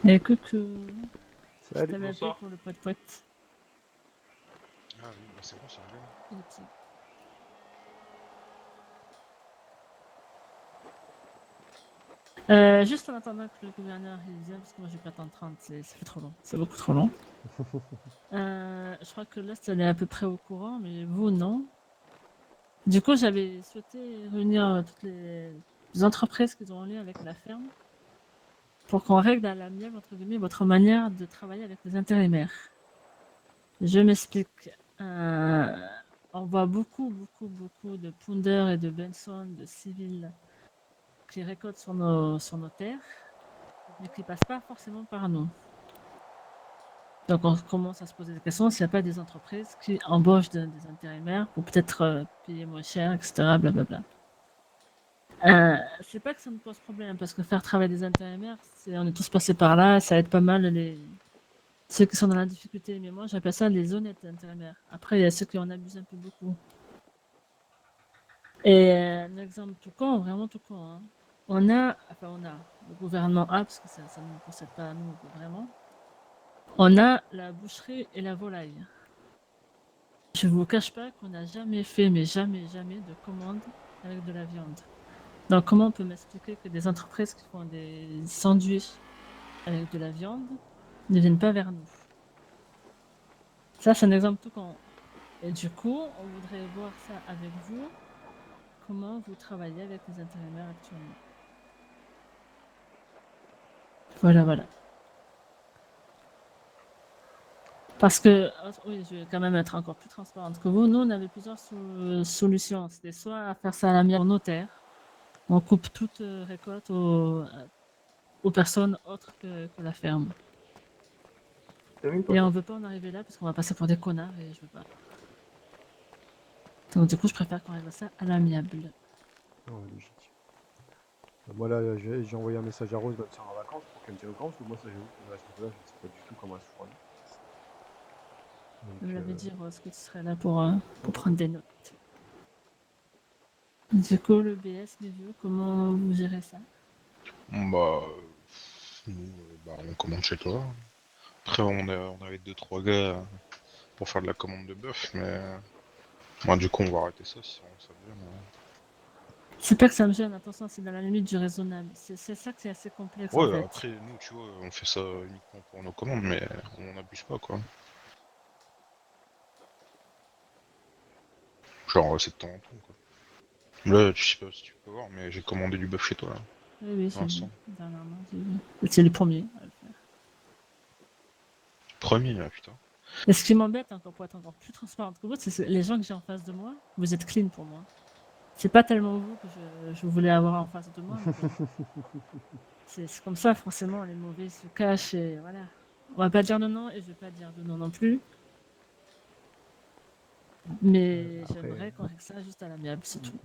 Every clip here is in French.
Et coucou, je Salut. t'avais appelé Bonsoir. pour le pote-pote. Ah oui, bah c'est bon, ça allume. Le petit. Juste en attendant que le gouverneur il vienne, parce que moi j'ai pas tant de 30, ça fait trop long, c'est beaucoup trop long. Je crois que l'Est elle est à peu près au courant, mais vous non. Du coup, j'avais souhaité réunir toutes les entreprises qui ont en lien avec la ferme pour qu'on règle à l'amiable, entre guillemets, votre manière de travailler avec les intérimaires. Je m'explique. On voit beaucoup de Pounder et de Benson, de civils qui récoltent sur nos terres, mais qui ne passent pas forcément par nous. Donc on commence à se poser des questions s'il n'y a pas des entreprises qui embauchent des intérimaires pour peut-être payer moins cher, etc. Blablabla. C'est pas que ça me pose problème, parce que faire travailler des intérimaires, on est tous passés par là, ça aide pas mal ceux qui sont dans la difficulté. Mais moi, j'appelle ça les honnêtes intérimaires. Après, il y a ceux qui en abusent un peu beaucoup. Et un exemple tout con, vraiment tout con, hein. Le gouvernement a, parce que ça ne nous concerne pas à nous vraiment, on a la boucherie et la volaille. Je ne vous cache pas qu'on n'a jamais fait, mais jamais de commande avec de la viande. Donc comment on peut m'expliquer que des entreprises qui font des sandwichs avec de la viande ne viennent pas vers nous? Ça, c'est un exemple tout con. Et du coup, on voudrait voir ça avec vous, comment vous travaillez avec les intérimaires actuellement. Voilà. Parce que, oui, je vais quand même être encore plus transparente que vous. Nous, on avait plusieurs solutions. C'était soit à faire ça à la mienne au notaire, on coupe toute récolte aux personnes autres que la ferme. Et on veut pas en arriver là parce qu'on va passer pour des connards et je veux pas. Donc du coup, je préfère qu'on règle ça à l'amiable. Non, logique. Moi là, j'ai envoyé un message à Rose, même si elle est en vacances, pour qu'elle me tienne au courant, parce que moi, ça, j'avoue que à ce niveau-là, je ne sais pas du tout comment elle se fournit. Je Donc, me l'avais dit, euh, Rose, que tu serais là pour prendre des notes. Du coup, le BS, les vieux, comment vous gérez ça? Bah, nous, bah, on commande chez toi. Après, on avait 2-3 gars pour faire de la commande de bœuf, mais moi, du coup, on va arrêter ça si ça devient. C'est pas que ça me gêne, attention, c'est dans la limite du raisonnable. C'est ça que c'est assez complexe en Ouais, fait. après, nous, tu vois, on fait ça uniquement pour nos commandes, mais on n'abuse pas, quoi. Genre, c'est de temps en temps, quoi. Là, tu sais pas si tu peux voir, mais j'ai commandé du bœuf chez toi, là, Oui, pour j'ai vu. l'instant. Dernièrement, j'ai vu. C'est le premier à le faire. Premier, là, putain. Et ce qui m'embête, encore pour être encore plus transparente que vous, c'est que les gens que j'ai en face de moi, vous êtes clean pour moi. C'est pas tellement vous que je voulais avoir en face de moi, mais bon. C'est comme ça, forcément, les mauvais se cachent et voilà. On va pas dire de non et je vais pas dire de non non plus. Mais après, j'aimerais qu'on règle ça juste à l'amiable, c'est tout.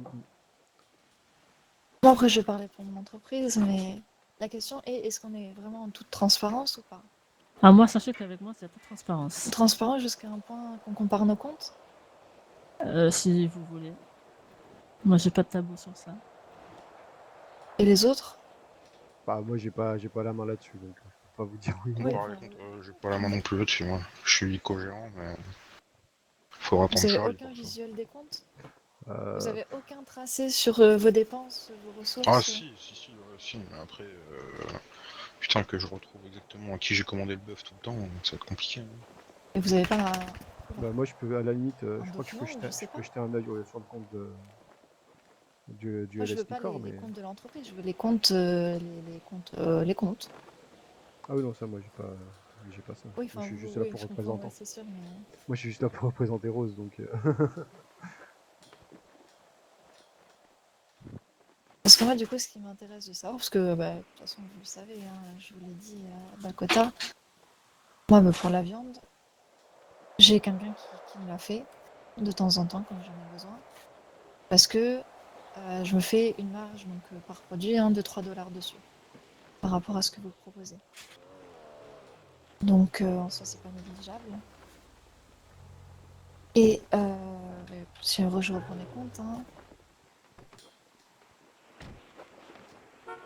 Moi, après, je vais parler pour mon entreprise, mais la question est, est-ce qu'on est vraiment en toute transparence ou pas? Ah, moi, sachez qu'avec moi, c'est la toute transparence. Transparent jusqu'à un point qu'on compare nos comptes? Si vous voulez. Moi, j'ai pas de tabou sur ça. Et les autres? bah, moi, j'ai pas la main là-dessus, donc je peux pas vous dire oui ou Oui, non. Par enfin, contre, j'ai pas la main non plus là-dessus, moi. Je suis co-gérant, mais faudra vous attendre avez Charlie aucun pour ça. visuel des comptes? Vous Euh, avez aucun tracé sur vos dépenses, vos Ah ressources? si, ouais, si, mais après, putain, que je retrouve exactement à qui j'ai commandé le bœuf tout le temps, ça va être compliqué, hein. Et vous avez pas bah, moi, je peux, à la limite, un je crois que document ou je sais je peux pas? jeter un œil sur le compte du Moi, je veux LSP pas Core, les mais. comptes de l'entreprise, je veux les comptes, les comptes. Ah oui, non, ça, moi, j'ai pas ça. Oui, Moi, je enfin, suis juste là oui, pour je comprends, ouais, représentant. c'est sûr, mais... Moi, je suis juste là pour représenter Rose, donc. Parce que moi, du coup, ce qui m'intéresse de savoir, parce que, bah, de toute façon, vous le savez, hein, je vous l'ai dit à Dakota, moi, pour la viande, j'ai quelqu'un qui me la fait de temps en temps quand j'en ai besoin. Parce que je me fais une marge donc, par produit hein, de 3 dollars dessus par rapport à ce que vous proposez. Donc en soi, c'est pas négligeable. Et si je reprends mes comptes, hein,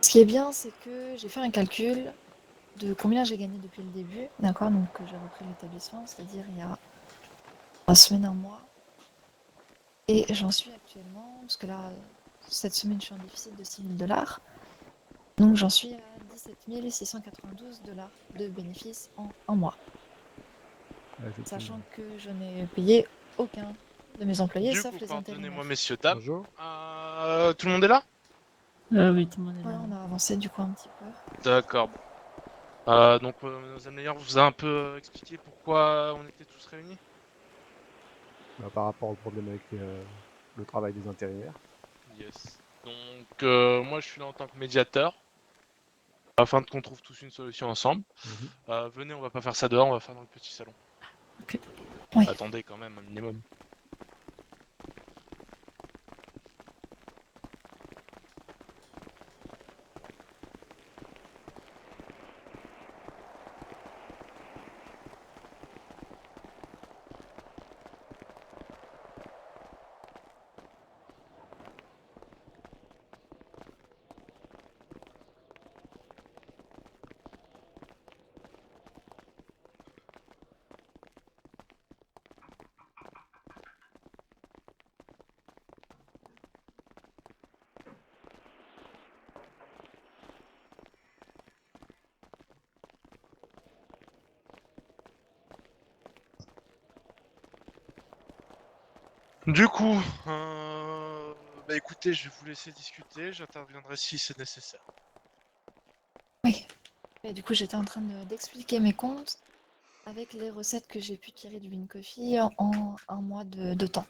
ce qui est bien, c'est que j'ai fait un calcul de combien j'ai gagné depuis le début, d'accord, donc que j'ai repris l'établissement, c'est-à-dire il y a 3 semaines, un mois. Et j'en suis actuellement, parce que là, cette semaine, je suis en déficit de 6 000 $. Donc j'en suis à 17 692 $ de bénéfices en un mois. Ouais, effectivement. Sachant que je n'ai payé aucun de mes employés, Du sauf coup, les pardonnez-moi, intérimaires. messieurs, dames. Bonjour. Tout le monde est là? Oui, tout le monde est Ouais, là. on a avancé du coup un petit peu. D'accord. Donc, nos améliores vous a un peu expliqué pourquoi on était tous réunis? Bah, par rapport au problème avec le travail des intérimaires. Yes. Donc, moi, je suis là en tant que médiateur, afin qu'on trouve tous une solution ensemble. Mhm. Venez, on va pas faire ça dehors, on va faire dans le petit salon. Ok. Oui. Attendez quand même un minimum. Du coup, bah écoutez, je vais vous laisser discuter, j'interviendrai si c'est nécessaire. Oui. Et du coup, j'étais en train d'expliquer mes comptes avec les recettes que j'ai pu tirer du Win Coffee en un mois de temps.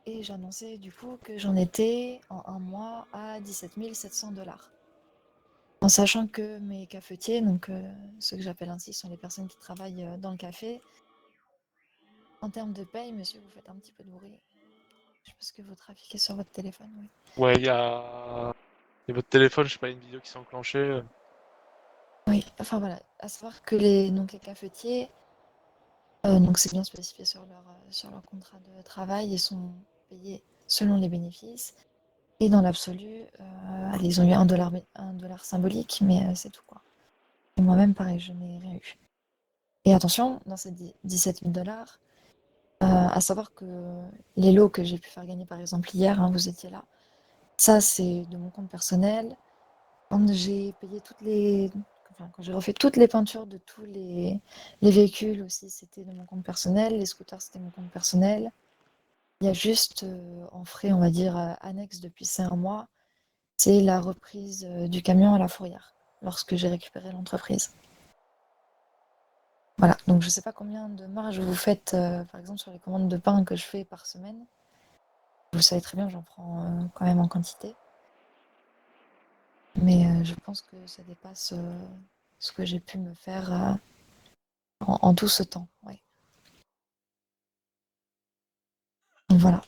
Et j'annonçais du coup que j'en étais en un mois à 17 700 $. En sachant que mes cafetiers, donc ceux que j'appelle ainsi, sont les personnes qui travaillent dans le café. En termes de paye, monsieur, vous faites un petit peu de bruit. Je pense que vous trafiquez sur votre téléphone, oui. Ouais, il y a votre téléphone, je sais pas, une vidéo qui s'est enclenchée. Oui, enfin voilà, à savoir que donc les cafetiers, donc c'est bien spécifié sur leur contrat de travail, ils sont payés selon les bénéfices. Et dans l'absolu, allez, ils ont eu un dollar symbolique, mais c'est tout quoi. Et moi-même, pareil, je n'ai rien eu. Et attention, dans ces 17 000 $, à savoir que les lots que j'ai pu faire gagner, par exemple hier, hein, vous étiez là, ça c'est de mon compte personnel. Quand j'ai payé quand j'ai refait toutes les peintures de tous les véhicules aussi, c'était de mon compte personnel. Les scooters, c'était mon compte personnel. Il y a juste en frais, on va dire, annexes depuis ces un mois, c'est la reprise du camion à la fourrière, lorsque j'ai récupéré l'entreprise. Voilà, donc je ne sais pas combien de marge vous faites, par exemple, sur les commandes de pain que je fais par semaine. Vous le savez très bien, j'en prends quand même en quantité. Mais je pense que ça dépasse ce que j'ai pu me faire en tout ce temps. Ouais. Donc voilà.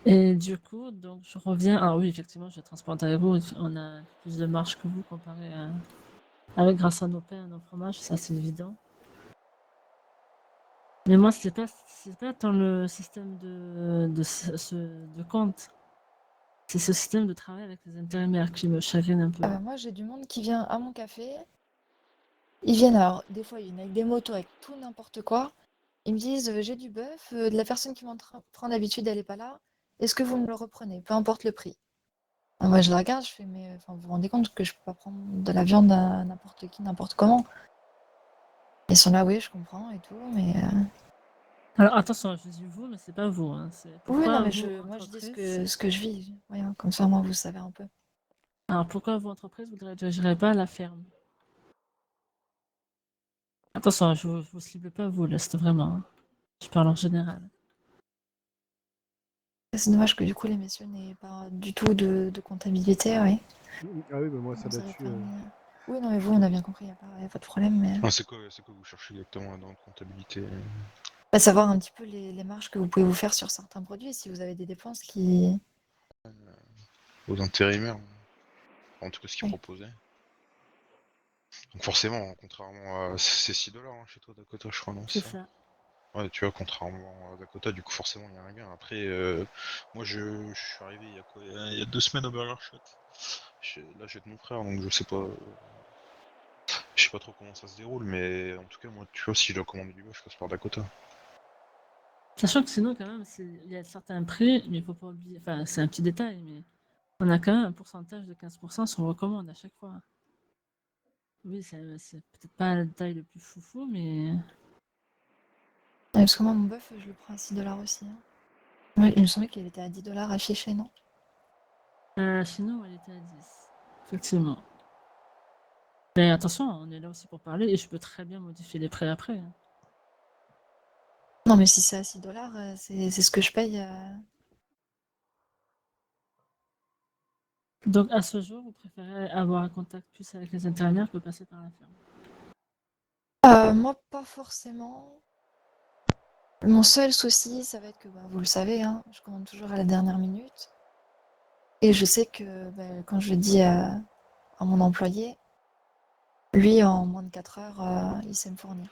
Et du coup, donc je reviens. Ah oui, effectivement, je transporte avec vous. On a plus de marge que vous comparé à. Avec grâce à nos pains, nos fromages, ça c'est évident. Mais moi, c'est pas tant le système de compte. C'est ce système de travail avec les intérimaires qui me chagrine un peu. Ah bah, moi, j'ai du monde qui vient à mon café. Ils viennent, alors, des fois, ils viennent avec des motos, avec tout n'importe quoi. Ils me disent, j'ai du bœuf, de la personne qui m'en prend d'habitude, elle n'est pas là. Est-ce que vous me le reprenez? Peu importe le prix. Ah, moi, je la regarde, je fais, mais enfin, vous vous rendez compte que je peux pas prendre de la viande à n'importe qui, n'importe comment. Ils sont là, oui, je comprends et tout, mais Alors attention, je dis vous, mais c'est pas vous. Hein. C'est oui, non, pourquoi mais vous, moi, je dis entreprise. ce que je vis. Ouais, hein, comme ça, moi, vous savez un peu. Alors pourquoi vous, entreprise, vous ne dirigerez pas la ferme? Attention, je vous cible pas vous, là, c'est vraiment. Hein. Je parle en général. C'est dommage que du coup, les messieurs n'aient pas du tout de comptabilité, oui. Ah oui, mais moi, ça Vous avez là-dessus. permis. Oui, non, mais vous, on a bien compris, il n'y a pas de problème. Mais Ah, c'est quoi que vous cherchez exactement dans la comptabilité? bah, savoir un petit peu les marges que vous pouvez vous faire sur certains produits, si vous avez des dépenses qui. Aux intérimaires, en tout cas ce qu'ils Oui. proposaient. Donc forcément, contrairement à... C'est 6 $ chez toi, Dakota, je crois, non? C'est Ça. ça. Ouais, tu vois, contrairement à Dakota, du coup, forcément, il y a un gain. Après, moi, je suis arrivé il y a quoi? Il y a 2 semaines au Burger Shot. Là, j'ai de mon frère, donc je sais pas trop comment ça se déroule, mais en tout cas, moi, tu vois, si je dois commander du bœuf, je passe par Dakota. Sachant que sinon, quand même, il y a certains prix, mais il faut pas oublier. Enfin, c'est un petit détail, mais on a quand même un pourcentage de 15% sur recommande à chaque fois. Oui, c'est peut-être pas le détail le plus foufou, mais. Parce que moi, mon bœuf, je le prends à 6 dollars aussi, hein. Ouais, il me semblait qu'il était à 10 dollars affiché, non? Chez nous, elle était à 10. Effectivement. Mais attention, on est là aussi pour parler et je peux très bien modifier les prix après, hein. Non, mais si c'est à 6 dollars, c'est ce que je paye. Donc, à ce jour, vous préférez avoir un contact plus avec les intérimaires que passer par la ferme? Moi, pas forcément. Mon seul souci, ça va être que, bah, vous le savez, hein, je commande toujours à la dernière minute. Et je sais que bah, quand je le dis à mon employé, lui, en moins de 4 heures, il sait me fournir.